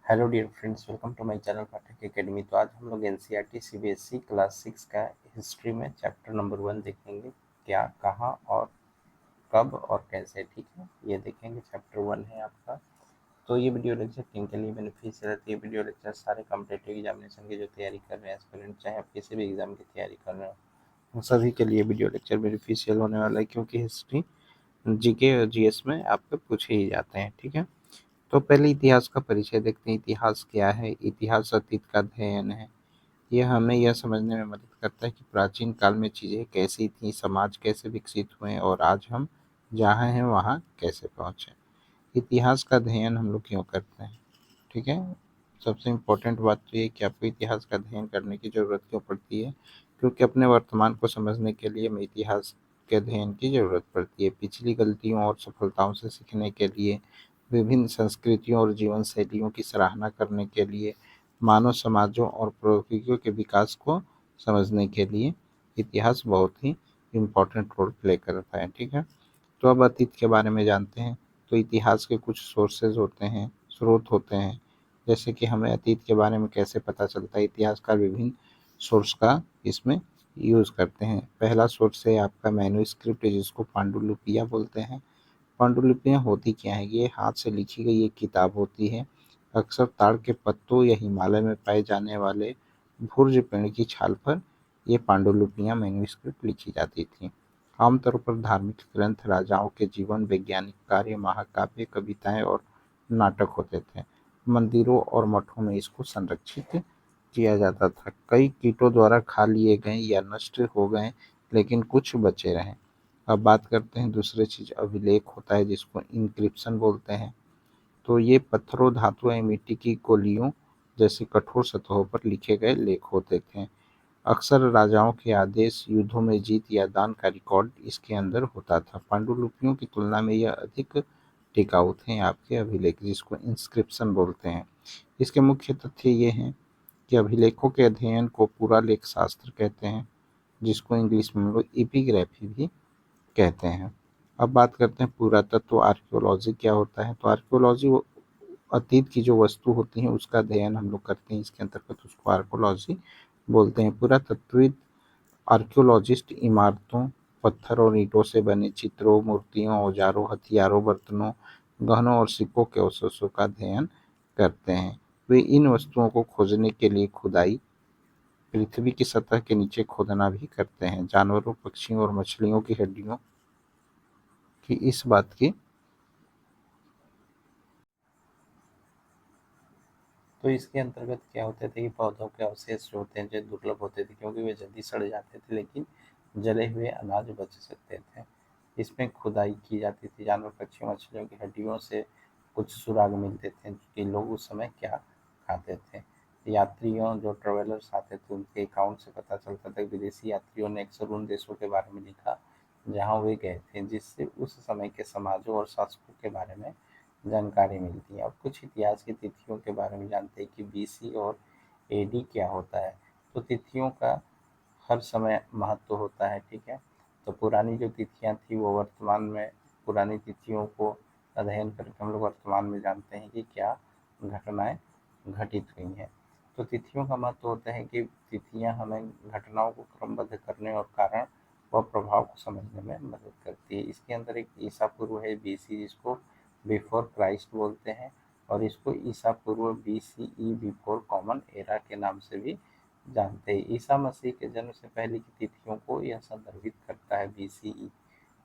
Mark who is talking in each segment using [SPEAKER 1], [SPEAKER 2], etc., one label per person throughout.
[SPEAKER 1] Hello dear friends, welcome to my channel Pathak academy. तो आज हम लोग एनसीईआरटी सीबीएसई क्लास 6 का हिस्ट्री में चैप्टर नंबर 1 देखेंगे। क्या, कहाँ और कब और कैसे, ठीक है, ये देखेंगे। चैप्टर 1 है आपका। तो ये वीडियो लेक्चर किन के लिए बेनिफिशियल है? ये वीडियो लेक्चर सारे कॉम्पिटिटिव एग्जामिनेशन की जो तैयारी कर रहे हैं एस्पिरेंट, चाहे आप किसी भी एग्जाम की तैयारी कर रहे हो, उन सभी के लिए वीडियो लेक्चर बेनिफिशियल होने वाला है, क्योंकि हिस्ट्री जीके और जीएस में आपको पूछे ही जाते हैं, ठीक है। तो पहले इतिहास का परिचय देखते हैं। इतिहास क्या है? इतिहास अतीत का अध्ययन है। यह हमें यह समझने में मदद करता है कि प्राचीन काल में चीज़ें कैसी थीं, समाज कैसे विकसित हुए और आज हम जहाँ हैं वहाँ कैसे पहुँचे। इतिहास का अध्ययन हम लोग क्यों करते हैं, ठीक है। सबसे इम्पोर्टेंट बात तो ये कि आपको इतिहास का अध्ययन करने की ज़रूरत क्यों पड़ती है, क्योंकि अपने वर्तमान को समझने के लिए हमें इतिहास के अध्ययन की ज़रूरत पड़ती है। पिछली गलतियों और सफलताओं से सीखने के लिए, विभिन्न संस्कृतियों और जीवन शैलियों की सराहना करने के लिए, मानव समाजों और प्रौद्योगिकियों के विकास को समझने के लिए इतिहास बहुत ही इम्पोर्टेंट रोल प्ले करता है, ठीक है। तो अब अतीत के बारे में जानते हैं। तो इतिहास के कुछ सोर्सेज होते हैं, स्रोत होते हैं। जैसे कि हमें अतीत के बारे में कैसे पता चलता है, इतिहासकार विभिन्न सोर्स का इसमें यूज़ करते हैं। पहला सोर्स है आपका मैन्युस्क्रिप्ट, जिसको पांडुलिपियाँ बोलते हैं। पांडुलिपियाँ होती क्या हैं? ये हाथ से लिखी गई एक किताब होती है। अक्सर ताड़ के पत्तों या हिमालय में पाए जाने वाले भुर्ज पेड़ की छाल पर ये पांडुलिपियाँ मैन्युस्क्रिप्ट लिखी जाती थीं। आमतौर पर धार्मिक ग्रंथ, राजाओं के जीवन, वैज्ञानिक कार्य, महाकाव्य, कविताएं और नाटक होते थे। मंदिरों और मठों में इसको संरक्षित किया जाता था। कई कीटों द्वारा खा लिए गए या नष्ट हो गए, लेकिन कुछ बचे रहे। अब बात करते हैं दूसरी चीज, अभिलेख होता है, जिसको इंक्रिप्शन बोलते हैं। तो ये पत्थरों, धातु या मिट्टी की गोलियों जैसी कठोर सतहों पर लिखे गए लेख होते थे। अक्सर राजाओं के आदेश, युद्धों में जीत या दान का रिकॉर्ड इसके अंदर होता था। पांडुलिपियों की तुलना में यह अधिक टिकाऊ थे आपके अभिलेख, जिसको इंस्क्रिप्शन बोलते हैं। इसके मुख्य तथ्य ये हैं कि अभिलेखों के अध्ययन को पूरा लेख शास्त्र कहते हैं, जिसको इंग्लिश में हम लोग एपिग्राफी भी कहते हैं। अब बात करते हैं पुरातत्व, आर्कियोलॉजी क्या होता है। तो आर्कियोलॉजी वो अतीत की जो वस्तु होती हैं उसका अध्ययन हम लोग करते हैं, इसके अंतर्गत उसको आर्कियोलॉजी बोलते हैं। पुरातत्वविद, आर्कियोलॉजिस्ट इमारतों, पत्थर और ईंटों से बने चित्रों, मूर्तियों, औजारों, हथियारों, बर्तनों, गहनों और सिक्कों के अवशेषों का अध्ययन करते हैं। वे इन वस्तुओं को खोजने के लिए खुदाई, पृथ्वी की सतह के नीचे खोदना भी करते हैं। जानवरों, पक्षियों और मछलियों की हड्डियों की इस बात की तो इसके अंतर्गत क्या होते थे कि पौधों के अवशेष जो होते हैं जो दुर्लभ होते थे, क्योंकि वे जल्दी सड़ जाते थे, लेकिन जले हुए अनाज बच सकते थे। इसमें खुदाई की जाती थी। जानवर, पक्षियों, मछलियों की हड्डियों से कुछ सुराग मिलते थे कि लोग उस समय क्या खाते थे। यात्रियों, जो ट्रेवलर्स आते थे, उनके अकाउंट से पता चलता था। विदेशी यात्रियों ने अक्सर उन देशों के बारे में लिखा जहाँ वे गए थे, जिससे उस समय के समाजों और शासकों के बारे में जानकारी मिलती है। अब कुछ इतिहास की तिथियों के बारे में जानते हैं कि बीसी और एडी क्या होता है। तो तिथियों का हर समय महत्व होता है, ठीक है। तो पुरानी जो तिथियां थी वो वर्तमान में, पुरानी तिथियों को अध्ययन करके हम लोग वर्तमान में जानते हैं कि क्या घटनाएं घटित हुई हैं। तो तिथियों का महत्व होता है कि तिथियां हमें घटनाओं को क्रमबद्ध करने और कारण व प्रभाव को समझने में मदद करती है। इसके अंदर एक ईसा पूर्व है, बीसी, जिसको बिफोर क्राइस्ट बोलते हैं, और इसको ईसा पूर्व, बीसीई, बिफोर कॉमन एरा के नाम से भी जानते हैं। ईसा मसीह के जन्म से पहले की तिथियों को यह संदर्भित करता है, बीसीई,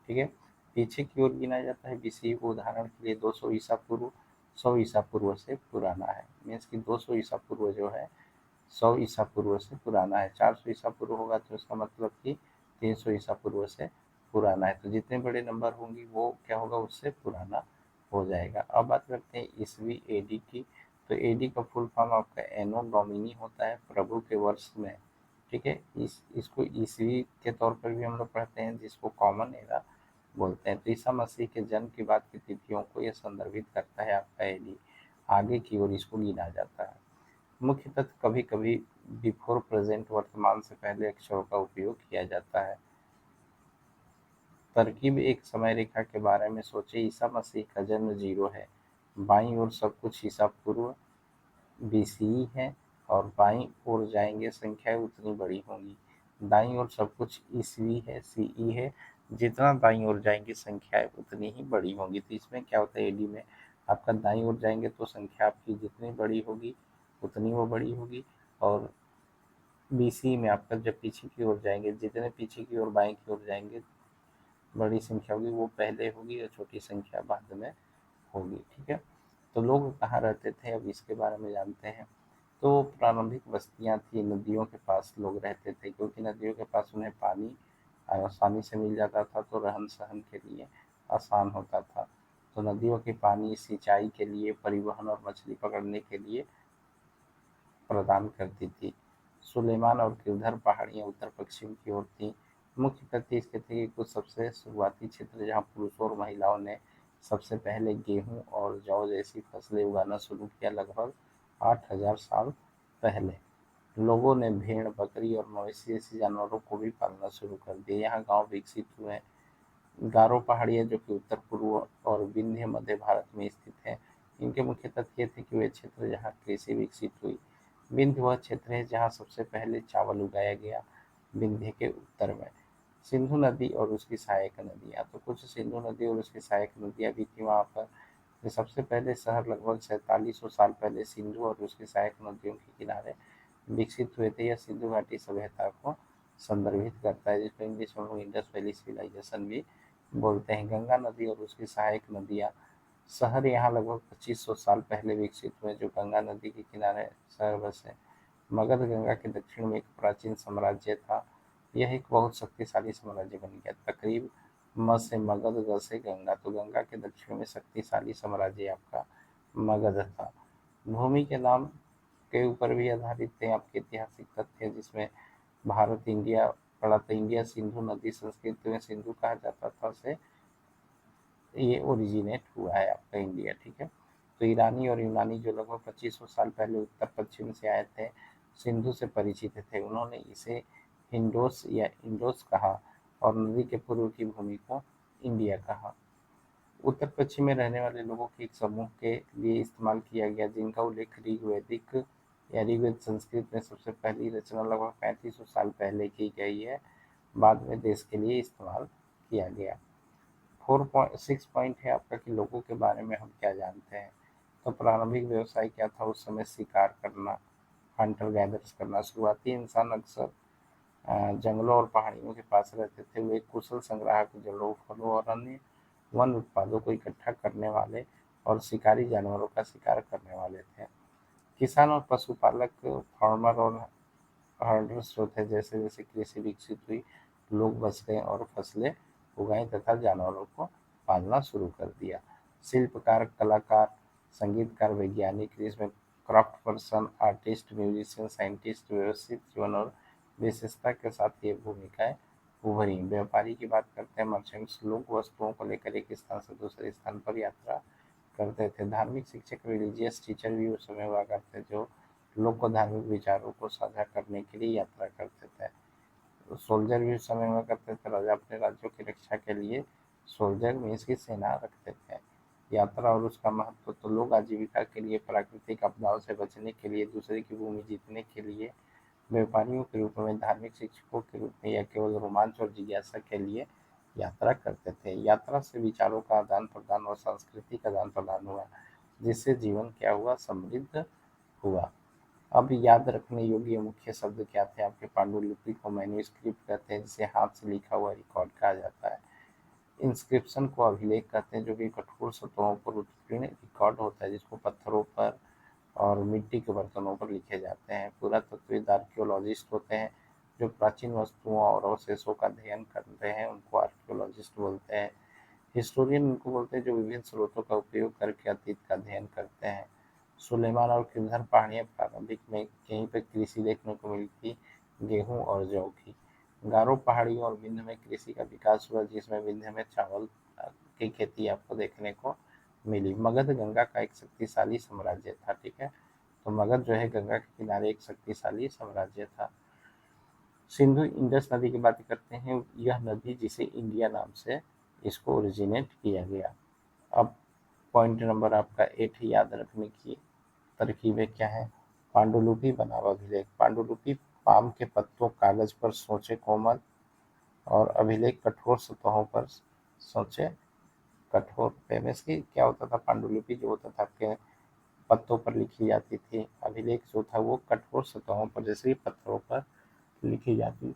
[SPEAKER 1] ठीक है। पीछे की ओर गिना जाता है बीसीई को। उदाहरण के लिए 200 ईसा पूर्व 100 ईसा पूर्व से पुराना है। मीन्स कि 200 ईसा पूर्व जो है 100 ईसा पूर्व से पुराना है। 400 ईसा पूर्व होगा तो इसका मतलब कि 300 ईसा पूर्व से पुराना है। तो जितने बड़े नंबर होंगी वो क्या होगा, उससे पुराना हो जाएगा। अब बात करते हैं ईसवी, एडी की। तो एडी का फुल फॉर्म आपका एनो डोमिनी होता है, प्रभु के वर्ष में, ठीक है। इसको ईसवी के तौर पर भी हम लोग पढ़ते हैं, जिसको कॉमन एरा बोलते हैं। तो ईसा मसीह के जन्म के बाद की तिथियों को यह संदर्भित करता है आपका एडी। आगे की ओर इसको गिना जाता है। मुख्यतः कभी कभी बिफोर प्रेजेंट, वर्तमान से पहले अक्षरों का उपयोग किया जाता है। तरकीब, एक समय रेखा के बारे में सोचे। ईसा मसीह का जन्म 0 है, बाईं ओर सब कुछ ईसा पूर्व, BCE है, और बाईं ओर जाएंगे संख्याएं उतनी बड़ी होंगी। दाईं ओर सब कुछ ईस्वी है, CE है, जितना दाईं ओर जाएंगे संख्याएं उतनी ही बड़ी होंगी। तो इसमें क्या होता है, AD में आपका दाईं ओर जाएंगे तो संख्या आपकी जितनी बड़ी होगी उतनी वो बड़ी होगी, और BCE में आपका जब पीछे की ओर जाएंगे, जितने पीछे की ओर बाएं की ओर जाएंगे बड़ी संख्या होगी वो पहले होगी और छोटी संख्या बाद में होगी। ठीक है, तो लोग कहाँ रहते थे अब इसके बारे में जानते हैं। तो प्रारंभिक बस्तियां थी, नदियों के पास लोग रहते थे, क्योंकि नदियों के पास उन्हें पानी आसानी से मिल जाता था, तो रहन सहन के लिए आसान होता था। तो नदियों के पानी सिंचाई के लिए, परिवहन और मछली पकड़ने के लिए प्रदान करती थी। सुलेमान और किरधर पहाड़ियाँ उत्तर पश्चिम की ओर थीं। मुख्य तथ्य इसके थे कि कुछ सबसे शुरुआती क्षेत्र जहाँ पुरुषों और महिलाओं ने सबसे पहले गेहूं और जौ जैसी फसलें उगाना शुरू किया, लगभग 8,000 साल पहले। लोगों ने भेड़, बकरी और मवेशी जैसे जानवरों को भी पालना शुरू कर दिया। यहाँ गांव विकसित हुए। गारो पहाड़ियाँ, जो कि उत्तर पूर्व और विंध्य मध्य भारत में स्थित हैं, इनके मुख्य तथ्य ये थे कि वे क्षेत्र जहाँ कृषि विकसित हुई। विंध्य वह क्षेत्र है जहाँ सबसे पहले चावल उगाया गया, विंध्य के उत्तर में। सिंधु नदी और उसकी सहायक नदियाँ, तो कुछ सिंधु नदी और उसकी सहायक नदियाँ भी थी वहाँ पर। तो सबसे पहले शहर लगभग 4700 साल पहले सिंधु और उसकी सहायक नदियों के किनारे विकसित हुए थे। यह सिंधु घाटी सभ्यता को संदर्भित करता है, जिसको इंग्लिश में हम इंडस वैली सिविलाइजेशन भी बोलते हैं। गंगा नदी और उसकी सहायक नदियाँ, शहर यहाँ लगभग 2500 साल पहले विकसित हुए, जो गंगा नदी के किनारे शहर बसे। मगध गंगा के दक्षिण में एक प्राचीन साम्राज्य था। यह एक बहुत शक्तिशाली साम्राज्य बन गया। तकरीब म से मगध, ग से गंगा, तो गंगा के दक्षिण में शक्तिशाली साम्राज्य आपका मगध था। भूमि के नाम के ऊपर भी आधारित थे आपके ऐतिहासिक तथ्य, जिसमें भारत इंडिया पड़ा था। इंडिया सिंधु नदी, संस्कृत में सिंधु कहा जाता था, से ये ओरिजिनेट हुआ है आपका इंडिया। ठीक है, तो ईरानी और यूनानी, जो लगभग 2500 साल पहले उत्तर पश्चिम से आए थे, सिंधु से परिचित थे। उन्होंने इसे हिंडोस या इंडोस कहा, और नदी के पूर्व की भूमि को इंडिया कहा। उत्तर पश्चिम में रहने वाले लोगों के एक समूह के लिए इस्तेमाल किया गया, जिनका उल्लेख ऋग्वैदिक या ऋग्वेद संस्कृत में सबसे पहली रचना लगभग 3500 साल पहले की गई है। बाद में देश के लिए इस्तेमाल किया गया। 4.6 पॉइंट है आपका कि लोगों के बारे में हम क्या जानते हैं। तो प्रारंभिक व्यवसाय क्या था उस समय? शिकार करना, हंटर गैदर्स करना। शुरुआती इंसान अक्सर जंगलों और पहाड़ियों के पास रहते थे। वे कुशल संग्राहक, जड़ों, फलों और अन्य वन उत्पादों को इकट्ठा करने वाले और शिकारी जानवरों का शिकार करने वाले थे। किसान और पशुपालक, फार्मर और हर्डर्स जो थे, जैसे जैसे कृषि विकसित हुई, लोग बस गए और फसलें उगाई तथा जानवरों को पालना शुरू कर दिया। शिल्पकार, कलाकार, संगीतकार, वैज्ञानिक, इसमें craft person, artist, musician, scientist, व्यवस्थित जीवन और विशेषता के साथ ये भूमिकाएं उभरी। व्यापारी की बात करते हैं, मर्चेंट्स, लोग वस्तुओं को लेकर एक स्थान से दूसरे स्थान पर यात्रा करते थे। धार्मिक शिक्षक, रिलीजियस टीचर भी उस समय हुआ करते, जो लोग को धार्मिक विचारों को साझा करने के लिए यात्रा करते थे। सोल्जर भी उस समय हुआ करते थे। राजा अपने राज्यों की रक्षा के लिए सोल्जर मीन्स की सेना रखते थे। यात्रा और उसका महत्व, तो लोग आजीविका के लिए, प्राकृतिक आपदाओं से बचने के लिए, दूसरे की भूमि जीतने के लिए, व्यापारियों के रूप में, धार्मिक शिक्षकों के रूप में, या केवल रोमांच और जिज्ञासा के लिए यात्रा करते थे। यात्रा से विचारों का आदान प्रदान और सांस्कृतिक आदान प्रदान हुआ, जिससे जीवन क्या हुआ? समृद्ध हुआ। अब याद रखने योग्य मुख्य शब्द क्या थे आपके? पांडुलिपि को मैन्युस्क्रिप्ट कहते हैं, जिसे हाथ से लिखा हुआ रिकॉर्ड कहा जाता है। इंस्क्रिप्शन को अभिलेख कहते हैं, जो कि कठोर सतहों पर उत्कीर्ण रिकॉर्ड होता है, जिसको पत्थरों पर और मिट्टी के बर्तनों पर लिखे जाते हैं। पुरातत्वविद, आर्कियोलॉजिस्ट होते हैं, जो प्राचीन वस्तुओं और अवशेषों का अध्ययन करते हैं, उनको आर्कियोलॉजिस्ट बोलते हैं। हिस्टोरियन उनको बोलते हैं, जो विभिन्न स्रोतों का उपयोग करके अतीत का अध्ययन करते हैं। सुलेमान और किन्नर पहाड़ियाँ, प्रारंभिक में यहीं पर कृषि देखने को मिली थी, गेहूं और जौ की। गारो पहाड़ियों और विंध्य में कृषि का विकास हुआ, जिसमें विंध्य में चावल की खेती आपको देखने को मिली। मगध गंगा का एक शक्तिशाली साम्राज्य था। ठीक है, तो मगध जो है गंगा के किनारे एक शक्तिशाली साम्राज्य था। सिंधु इंडस नदी की बात करते हैं, यह नदी जिसे इंडिया नाम से इसको ओरिजिनेट किया गया। अब पॉइंट नंबर आपका 8 याद रखने की, तरकीबें क्या हैं? पांडुलिपि बनाम अभिलेख। पांडुलिपि पाम के पत्तों कागज पर सोचे कोमल, और अभिलेख कठोर सतहों पर सोचे कठोर। पेमेस की क्या होता था? पांडुलिपि जो होता था आपके पत्तों पर लिखी जाती थी, अभिलेख जो था वो कठोर सतहों पर जैसे पत्थरों पर लिखी जाती।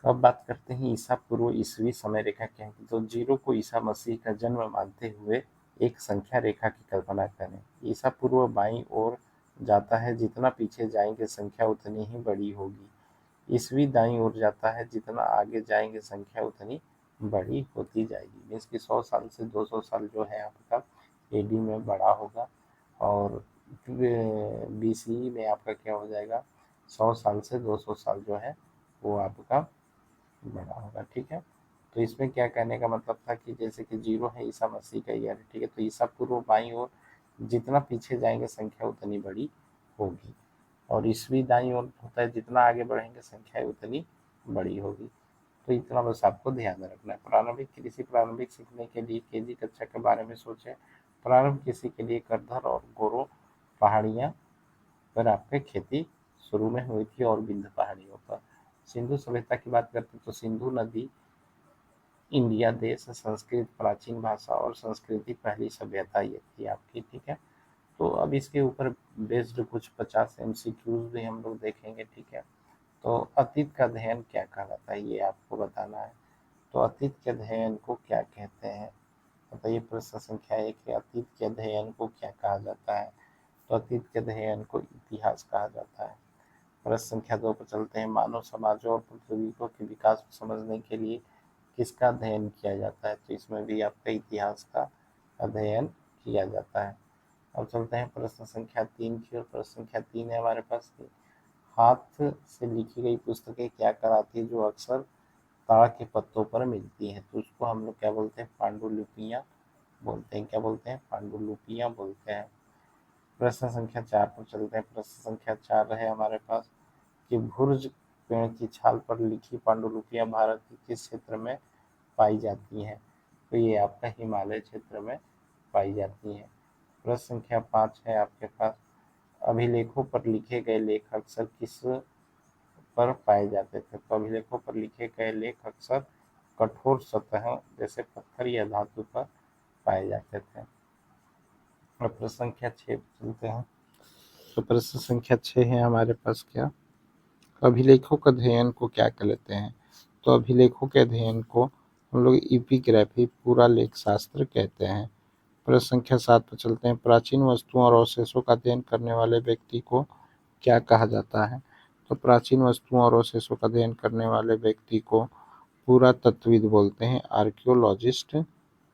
[SPEAKER 1] अब बात करते हैं ईसा पूर्व ईसवी समय रेखा क्या है। तो 0 को ईसा मसीह का जन्म मानते हुए एक संख्या रेखा की कल्पना करें। ईसा पूर्व बाईं ओर जाता है, जितना पीछे जाएंगे संख्या उतनी ही बड़ी होगी। ईसवी दाईं ओर जाता है, जितना आगे जाएंगे संख्या उतनी बड़ी होती जाएगी। मीन्स कि 100 साल से 200 साल जो है आपका एडी में बड़ा होगा, और बीसी में आपका क्या हो जाएगा, 100 साल से 200 साल जो है वो आपका बड़ा होगा। ठीक है, तो इसमें क्या कहने का मतलब था कि जैसे कि 0 है ईसा मसीह का ईयर, ठीक है, तो ईसा पूर्व बाईं ओर जितना पीछे जाएंगे संख्या उतनी बड़ी होगी, और ईसवी दाईं ओर होता है, जितना आगे बढ़ेंगे संख्या उतनी बड़ी होगी। तो इतना बस आपको ध्यान रखना है। प्रारंभिक कृषि प्रारंभिक सीखने के लिए केजी कक्षा के बारे में सोचें। प्रारंभ कृषि के लिए करधर और गोरो पहाड़ियाँ पर आपके खेती शुरू में हुई थी, और विंध्य पहाड़ियों पर। सिंधु सभ्यता की बात करते हैं तो सिंधु नदी इंडिया देश, संस्कृत प्राचीन भाषा और संस्कृति पहली सभ्यता ये थी आपकी। ठीक है, तो अब इसके ऊपर बेस्ड कुछ 50 MCQs भी हम लोग देखेंगे। ठीक है, तो अतीत का अध्ययन क्या कहलाता है ये आपको बताना है। तो अतीत के अध्ययन को क्या कहते हैं? बताइए। प्रश्न संख्या 1 है, अतीत के अध्ययन को क्या कहा जाता है? तो अतीत के अध्ययन को इतिहास कहा जाता है। प्रश्न संख्या 2 पर चलते हैं, मानव समाजों और प्रौद्योगिकियों के विकास को समझने के लिए किसका अध्ययन किया जाता है? तो इसमें भी आपका इतिहास का अध्ययन किया जाता है। अब चलते हैं प्रश्न संख्या 3 की ओर। प्रश्न संख्या 3 है हमारे पास कि हाथ से लिखी गई पुस्तकें क्या कराती है जो अक्सर ताड़ के पत्तों पर मिलती हैं? तो उसको हम लोग क्या बोलते हैं? पांडुलिपियाँ बोलते हैं। क्या बोलते हैं? पांडुलिपियाँ बोलते हैं। प्रश्न संख्या 4 पर चलते हैं। प्रश्न संख्या 4 है हमारे पास कि भुर्ज पेड़ की छाल पर लिखी पांडुलिपियाँ भारत के किस क्षेत्र में पाई जाती हैं? तो ये आपका हिमालय क्षेत्र में पाई जाती हैं। प्रश्न संख्या 5 है आपके पास, अभिलेखों पर लिखे गए लेख अक्सर किस पर पाए जाते थे? तो अभिलेखों पर लिखे गए लेख अक्सर कठोर सतह जैसे पत्थर या धातु पर पाए जाते थे। और प्रश्न संख्या 6 पर चलते हैं। तो प्रश्न संख्या 6 है हमारे पास क्या, अभिलेखों के अध्ययन को क्या कहते हैं? तो अभिलेखों के अध्ययन को हम लोग इपिग्राफी पूरा लेख शास्त्र कहते हैं। प्रश्न संख्या 7 पर चलते हैं, प्राचीन वस्तुओं और अवशेषों का अध्ययन करने वाले व्यक्ति को क्या कहा जाता है? तो प्राचीन वस्तुओं और अवशेषों का अध्ययन करने वाले व्यक्ति को पुरातत्वविद बोलते हैं, आर्कियोलॉजिस्ट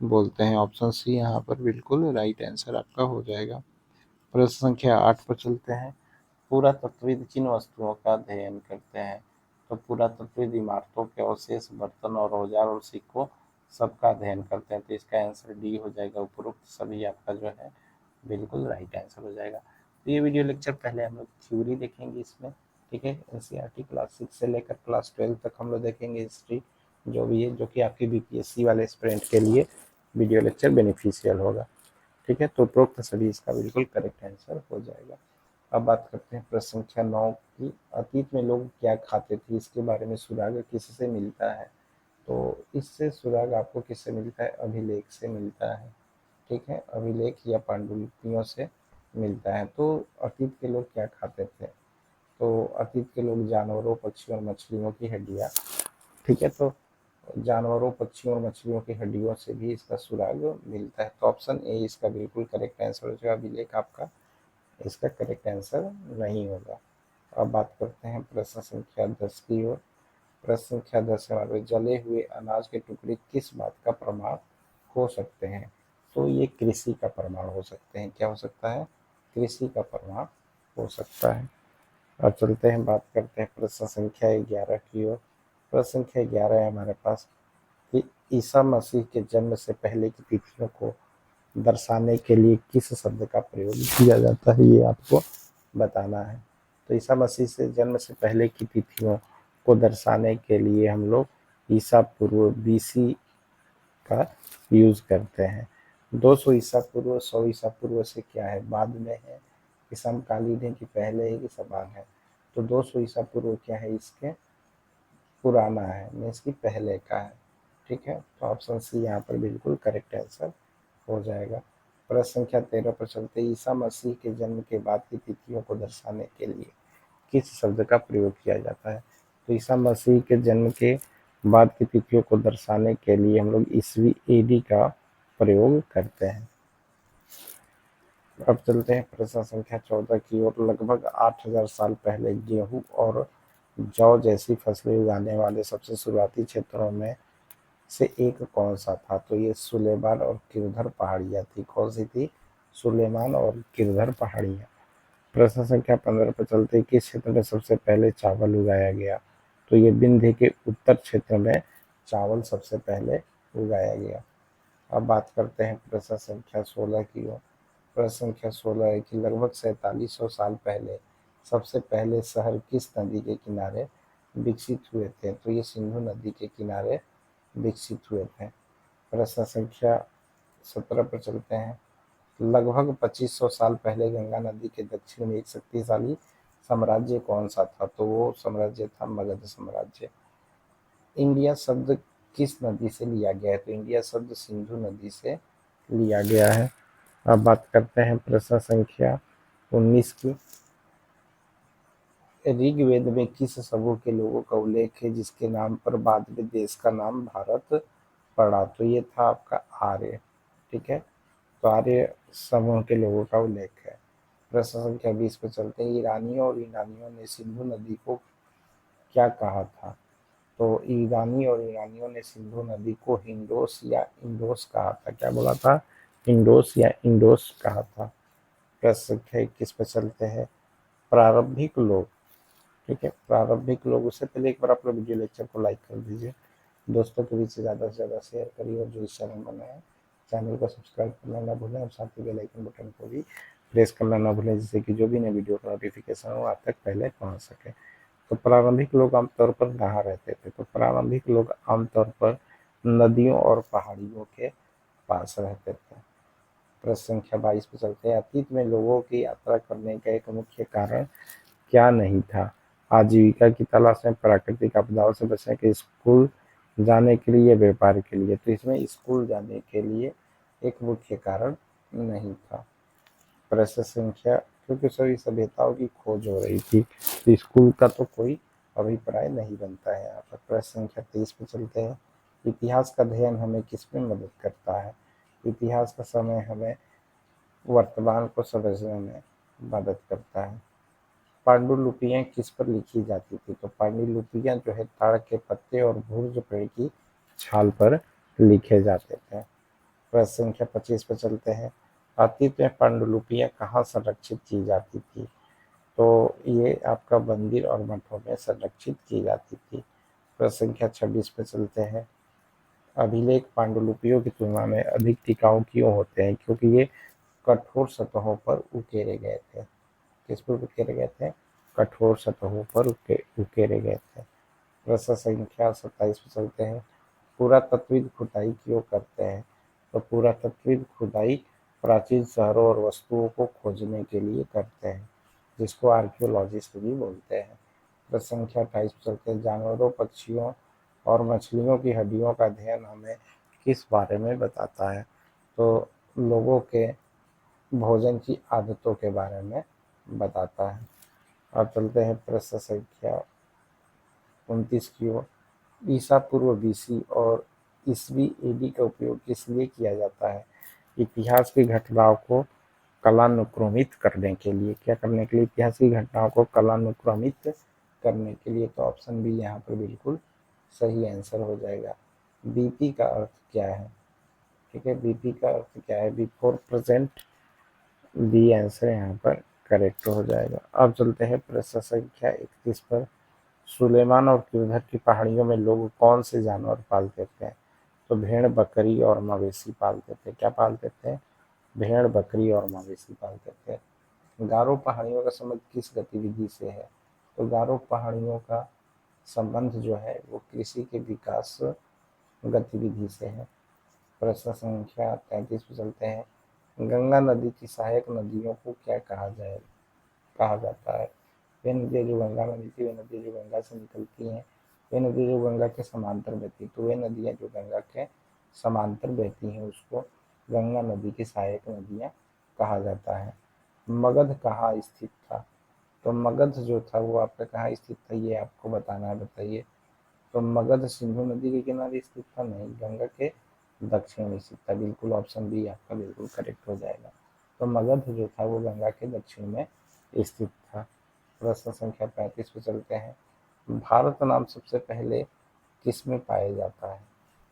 [SPEAKER 1] बोलते हैं। ऑप्शन सी यहाँ पर बिल्कुल राइट आंसर आपका हो जाएगा। प्रश्न संख्या 8 पर चलते हैं, पुरातत्वविद किन वस्तुओं का अध्ययन करते हैं? तो पुरातत्वविद इमारतों के अवशेष, बर्तन और औजार और सिक्कों सबका अध्ययन करते हैं। तो इसका आंसर डी हो जाएगा, उपरोक्त सभी आपका जो है बिल्कुल राइट आंसर हो जाएगा। तो ये वीडियो लेक्चर पहले हम लोग थ्योरी देखेंगे इसमें, ठीक है। एनसीईआरटी क्लास 6 से लेकर क्लास 12 तक हम लोग देखेंगे हिस्ट्री जो भी है, जो कि आपके बीपीएससी वाले स्टूडेंट के लिए वीडियो लेक्चर बेनिफिशियल होगा, ठीक है। तो उपरोक्त सभी इसका बिल्कुल करेक्ट आंसर हो जाएगा। अब बात करते हैं प्रश्न संख्या 9 की, अतीत में लोग क्या खाते थे, इसके बारे में सुराग किससे मिलता है? तो इससे सुराग आपको किससे मिलता है? अभिलेख से मिलता है, ठीक है, अभिलेख या पांडुलिपियों से मिलता है। तो अतीत के लोग क्या खाते थे? तो अतीत के लोग जानवरों, पक्षियों और मछलियों की हड्डियाँ, ठीक है, तो जानवरों, पक्षियों और मछलियों की हड्डियों से भी इसका सुराग मिलता है। तो ऑप्शन ए इसका बिल्कुल करेक्ट आंसर हो जाएगा, अभिलेख आपका इसका करेक्ट आंसर नहीं होगा। अब बात करते हैं प्रश्न संख्या 10 की ओर। प्रश्न संख्या 10 हमारे, जले हुए अनाज के टुकड़े किस बात का प्रमाण हो सकते हैं? तो ये कृषि का प्रमाण हो सकते हैं। क्या हो सकता है? कृषि का प्रमाण हो सकता है। अब चलते हैं, बात करते हैं प्रश्न संख्या 11 की ओर। प्रश्न संख्या 11 है हमारे पास कि ईसा मसीह के जन्म से पहले की तिथियों को दर्शाने के लिए किस शब्द का प्रयोग किया जाता है, ये आपको बताना है। तो ईसा मसीह से जन्म से पहले की तिथियों को दर्शाने के लिए हम लोग ईसा पूर्व बीसी का यूज करते हैं।
[SPEAKER 2] 200 ईसा पूर्व, 100 ईसा पूर्व से क्या है, बाद में है कि समकालीन है कि पहले है कि समान है। तो 200 ईसा पूर्व क्या है, इसके पुराना है, मीन्स कि पहले का है। ठीक है, तो ऑप्शन सी यहाँ पर बिल्कुल करेक्ट आंसर हो जाएगा। प्रश्न संख्या 13 पर चलते, ईसा मसीह के जन्म के बाद की तिथियों को दर्शाने के लिए किस शब्द का प्रयोग किया जाता है। तो ईसा मसीह के जन्म के बाद की तिथियों को दर्शाने के लिए हम लोग ईसवी एडी का प्रयोग करते हैं। अब चलते हैं प्रश्न संख्या 14 की ओर। लगभग 8000 साल पहले गेहूं और जौ जैसी फसलें उगाने वाले सबसे शुरुआती क्षेत्रों में से एक कौन सा था। तो ये सुलेमान और किरधर पहाड़ियाँ थी। कौन सी थी, सुलेमान और किरधर पहाड़ियाँ। प्रश्न संख्या 15 पर चलते हैं, किस क्षेत्र में सबसे पहले चावल उगाया गया। तो ये विंध्य के उत्तर क्षेत्र में चावल सबसे पहले उगाया गया। अब बात करते हैं प्रश्न संख्या 16 की ओर। प्रश्न संख्या 16 है कि लगभग 4700 साल पहले सबसे पहले शहर किस नदी के किनारे विकसित हुए थे। तो ये सिंधु नदी के किनारे विकसित हुए थे। प्रश्न संख्या 17 पर चलते हैं। लगभग 2500 साल पहले गंगा नदी के दक्षिण में एक शक्तिशाली साम्राज्य कौन सा था। तो वो साम्राज्य था मगध साम्राज्य। इंडिया शब्द किस नदी से लिया गया है। तो इंडिया शब्द सिंधु नदी से लिया गया है। अब बात करते हैं प्रश्न संख्या 19 की। ऋग्वेद में किस समूह के लोगों का उल्लेख है जिसके नाम पर बाद में देश का नाम भारत पड़ा। तो ये था आपका आर्य। ठीक है, तो आर्य समूह के लोगों का उल्लेख है। प्रश्न संख्या 20 पे चलते हैं। ईरानियों और यूनानियों ने सिंधु नदी को क्या कहा था। तो ईरानी और यूनानियों ने सिंधु नदी को हिंडोस या इंडोस कहा था। क्या बोला था, हिंडोस या इंडोस कहा था। प्रश्न संख्या 21 पे चलते हैं। प्रारंभिक लोग, ठीक है, प्रारंभिक लोग। उससे पहले एक बार आप लोग वीडियो लेक्चर को लाइक कर दीजिए, दोस्तों के बीच से ज़्यादा शेयर करिए, और जो इस चैनल बनाए चैनल को सब्सक्राइब करना ना भूलें, और साथ ही बेल आइकन बटन को भी प्रेस करना ना भूलें, जिससे कि जो भी नई वीडियो का नोटिफिकेशन हो आप तक पहले पहुंच सके। तो प्रारंभिक लोग आमतौर पर कहाँ रहते थे। तो प्रारंभिक लोग आमतौर पर नदियों और पहाड़ियों के पास रहते थे। प्रश्न संख्या 22 पे चलते हैं। अतीत में लोगों की यात्रा करने का एक मुख्य कारण क्या नहीं था। आजीविका की तलाश में, प्राकृतिक आपदाओं से बचने के, स्कूल जाने के लिए, व्यापार के लिए। तो इसमें स्कूल जाने के लिए एक मुख्य कारण नहीं था। प्रश्न संख्या, क्योंकि सभी सभ्यताओं की खोज हो रही थी, तो स्कूल का तो कोई अभिप्राय नहीं बनता है यहाँ पर। प्रश्न संख्या 23 पे चलते हैं। इतिहास का अध्ययन हमें किसमें मदद करता है। इतिहास का समय हमें वर्तमान को समझने में मदद करता है। पांडुलिपियां किस पर लिखी जाती थी। तो पांडुलिपियां जो है ताड़ के पत्ते और भूर्ज पेड़ की छाल पर लिखे जाते थे। प्रश्न संख्या 25 पर चलते हैं। अतीत में पांडुलिपियां कहाँ संरक्षित की जाती थी। तो ये आपका मंदिर और मठों में संरक्षित की जाती थी। प्रश्न संख्या 26 पे चलते हैं। अभिलेख पांडुलिपियों की तुलना में अधिक टिकाऊ क्यों होते हैं। क्योंकि ये कठोर सतहों पर उकेरे गए थे। किस पर उकेरे गए थे, कठोर सतहों पर उकेरे गए थे। प्रश्न संख्या 27 पे चलते हैं। पुरातत्विद खुदाई क्यों करते हैं। तो पुरातत्विद खुदाई प्राचीन शहरों और वस्तुओं को खोजने के लिए करते हैं, जिसको आर्कियोलॉजिस्ट भी बोलते हैं। प्रश्न संख्या 28 पे चलते हैं। जानवरों, पक्षियों और मछलियों की हड्डियों का अध्ययन हमें किस बारे में बताता है। तो लोगों के भोजन की आदतों के बारे में बताता है। अब चलते हैं प्रश्न संख्या 29 की ओर। ईसा पूर्व बीसी और ईसवी एडी का उपयोग किस लिए किया जाता है। इतिहास की घटनाओं को कालानुक्रमित करने के लिए। क्या करने के लिए, इतिहास की घटनाओं को कालानुक्रमित करने के लिए। तो ऑप्शन बी यहाँ पर बिल्कुल सही आंसर हो जाएगा। बीपी का अर्थ क्या है। ठीक है, बीपी का अर्थ क्या है, बिफोर प्रेजेंट। बी आंसर यहाँ पर करेक्ट हो जाएगा। अब चलते हैं प्रश्न संख्या 31 पर। सुलेमान और किरधर की पहाड़ियों में लोग कौन से जानवर पालते थे। तो भेड़, बकरी और मवेशी पालते थे। क्या पालते थे, भेड़, बकरी और मवेशी पालते थे। गारो पहाड़ियों का संबंध किस गतिविधि से है। तो गारो पहाड़ियों का संबंध जो है वो कृषि के विकास गतिविधि से है। प्रश्न संख्या 33 पे चलते हैं। गंगा नदी की सहायक नदियों को क्या कहा जाता है? वे नदियाँ जो गंगा में मिलती है, वे नदियाँ जो गंगा से निकलती हैं, वे नदियाँ जो गंगा के समांतर बहती हैं, तो वे नदियाँ जो गंगा के समांतर बहती हैं उसको गंगा नदी की सहायक नदियाँ कहा जाता है। मगध कहाँ स्थित था? तो मगध जो था वो आपका कहाँ स्थित था ये आपको बताना है, बताइए। तो मगध सिंधु नदी के किनारे स्थित था? नहीं, गंगा के दक्षिण में स्थित था। बिल्कुल ऑप्शन बी आपका बिल्कुल करेक्ट हो जाएगा। तो मगध जो था वो गंगा के दक्षिण में स्थित था। प्रश्न संख्या 35 पे चलते हैं। भारत नाम सबसे पहले किस में पाया जाता है?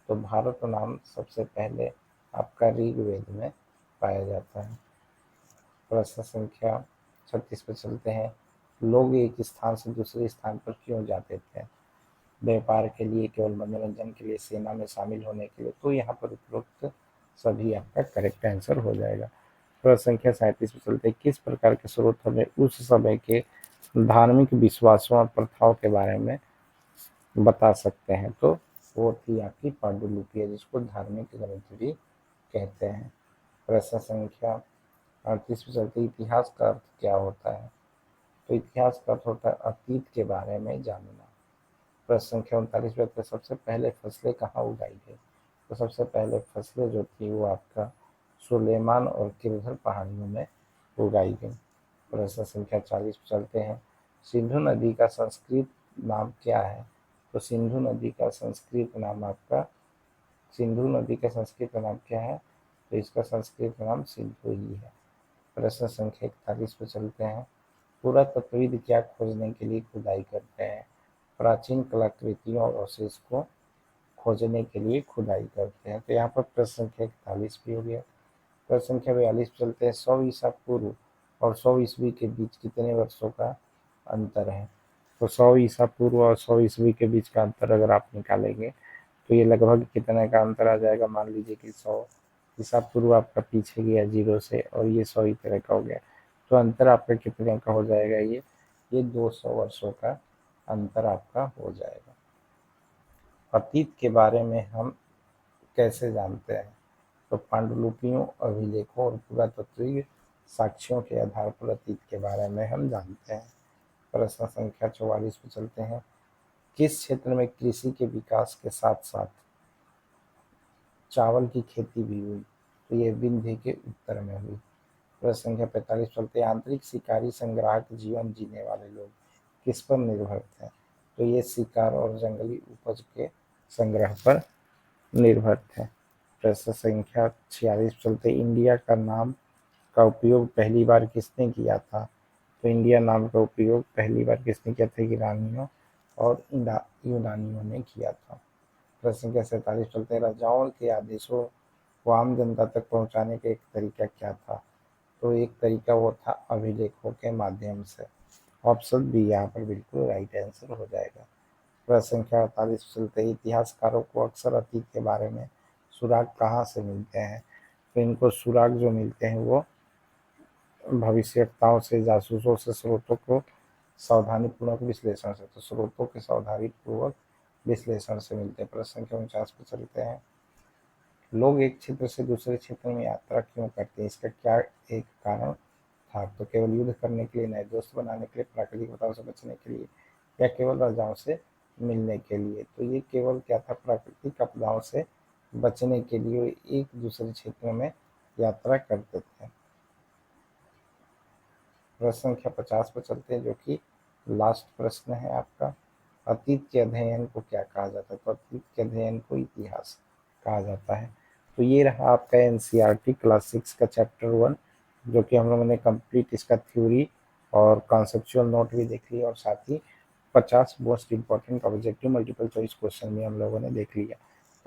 [SPEAKER 2] तो भारत नाम सबसे पहले आपका ऋग्वेद में पाया जाता है। प्रश्न संख्या 36 पे चलते हैं। लोग एक स्थान से दूसरे स्थान पर क्यों जाते थे? व्यापार के लिए, केवल मनोरंजन के लिए, सेना में शामिल होने के लिए? तो यहाँ पर उपरोक्त सभी आपका करेक्ट आंसर हो जाएगा। प्रश्न संख्या 37 पे चलते हैं। किस प्रकार के स्रोत हमें उस समय के धार्मिक विश्वासों और प्रथाओं के बारे में बता सकते हैं? तो वो थी आपकी पांडुलिपि, जिसको धार्मिक ग्रंथ भी कहते हैं। प्रश्न संख्या 38 पे चलते हैं। इतिहास का अर्थ क्या होता है? तो इतिहास का अर्थ होता है अतीत के बारे में जानना। प्रश्न संख्या 39 पे सबसे पहले फसलें कहाँ उगाई गई? तो सबसे पहले फसलें जो थी वो आपका सुलेमान और किरधर पहाड़ियों में उगाई गई। प्रश्न संख्या 40 पे चलते हैं। सिंधु नदी का संस्कृत नाम क्या है? तो सिंधु नदी का संस्कृत नाम क्या है? तो इसका संस्कृत नाम सिंधु ही है। प्रश्न संख्या 41 पे चलते हैं। पुरातत्वविद क्या खोजने के लिए खुदाई करते हैं? प्राचीन कलाकृतियों और अवशेष को खोजने के लिए खुदाई करते हैं। तो यहाँ पर प्रश्न संख्या 41 भी हो गया। प्रश्न संख्या 42 पे चलते हैं। 100 ईसा पूर्व और 100 ईस्वी के बीच कितने वर्षों का अंतर है? तो 100 ईसा पूर्व और 100 ईस्वी के बीच का अंतर अगर आप निकालेंगे तो ये लगभग कितने का अंतर आ जाएगा? मान लीजिए कि 100 ईसा पूर्व आपका पीछे गया 0 से और ये 100 इतने का हो गया, तो अंतर आपका कितने का हो जाएगा? ये 200 वर्षों का अंतर आपका हो जाएगा। अतीत के बारे में हम कैसे जानते हैं? तो पांडुलिपियों, अभिलेखों और पुरातात्विक साक्ष्यों के आधार पर अतीत के बारे में हम जानते हैं। प्रश्न संख्या 44 पे चलते हैं। किस क्षेत्र में कृषि के विकास के साथ साथ चावल की खेती भी हुई? तो ये विंध्य के उत्तर में हुई। प्रश्न संख्या 45 चलते हैं। आंतरिक शिकारी संग्राहक जीवन जीने वाले लोग किस पर निर्भर थे? तो ये शिकार और जंगली उपज के संग्रह पर निर्भर थे। प्रश्न संख्या 46 चलते। इंडिया का नाम का उपयोग पहली बार किसने किया था? तो इंडिया नाम का उपयोग पहली बार किसने किया था? ईरानियों और यूनानियों ने किया था। प्रश्न संख्या 47 चलते हैं। राजाओं के आदेशों को आम जनता तक पहुंचाने का एक तरीका क्या था? तो एक तरीका वो था अभिलेखों के माध्यम से। ऑप्शन बी यहाँ पर बिल्कुल राइट आंसर हो जाएगा। प्रश्न संख्या 48 चलते ही। इतिहासकारों को अक्सर अतीत के बारे में सुराग कहाँ से मिलते हैं? तो इनको सुराग जो मिलते हैं वो भविष्यवक्ताओं से, जासूसों से, स्रोतों को सावधानी पूर्वक विश्लेषण से। तो स्रोतों के सावधानी पूर्वक विश्लेषण से मिलते हैं। प्रश्न संख्या 49 पे चलते हैं। लोग एक क्षेत्र से दूसरे क्षेत्र में यात्रा क्यों करते हैं? इसका क्या एक कारण था? तो केवल युद्ध करने के लिए, नए दोस्त बनाने के लिए, प्राकृतिक आपदाओं से बचने के लिए, या केवल राजाओं से मिलने के लिए? तो ये केवल क्या था? प्राकृतिक आपदाओं से बचने के लिए एक दूसरे क्षेत्र में यात्रा करते थे। प्रश्न संख्या 50 पर चलते हैं, जो कि लास्ट प्रश्न है आपका। अतीत के अध्ययन को क्या कहा जाता है? तो अतीत के अध्ययन को इतिहास कहा जाता है। तो ये रहा आपका एनसीईआरटी क्लास 6 का चैप्टर 1, जो कि हम लोगों ने कंप्लीट इसका थ्योरी और कॉन्सेप्चुअल नोट भी देख लिया, और साथ ही 50 most important objective multiple choice question भी हम लोगों ने देख लिया।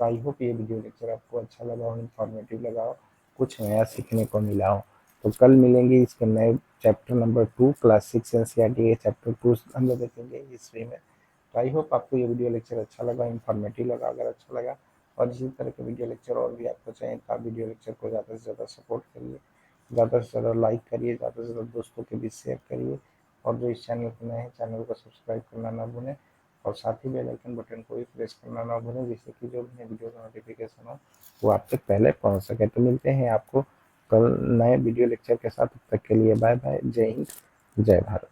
[SPEAKER 2] तो आई होप ये वीडियो लेक्चर आपको अच्छा लगा हो, इन्फॉर्मेटिव लगा हो, कुछ नया सीखने को मिला हो। तो कल मिलेंगे इसके नए चैप्टर नंबर 2 क्लास 6 एनसीईआरटी के चैप्टर 2 हम लोग देखेंगे हिस्ट्री में। तो आई होप आपको ये वीडियो लेक्चर अच्छा लगा, इन्फॉर्मेटिव लगा। अगर अच्छा लगा और इसी तरह के वीडियो लेक्चर और भी आपको चाहिए तो आप वीडियो लेक्चर को ज़्यादा से ज़्यादा सपोर्ट करिए, ज़्यादा से ज़्यादा लाइक करिए, ज़्यादा से ज़्यादा दोस्तों के बीच शेयर करिए, और जो इस चैनल पर नए हैं चैनल को सब्सक्राइब करना ना भूलें, और साथ ही बेल आइकन बटन को भी प्रेस करना ना भूलें, जिससे कि जो भी नए वीडियो का नोटिफिकेशन हो वो आप तक पहले पहुंच सके। तो मिलते हैं आपको कल नए वीडियो लेक्चर के साथ। तब तक के लिए बाय बाय। जय हिंद, जय भारत।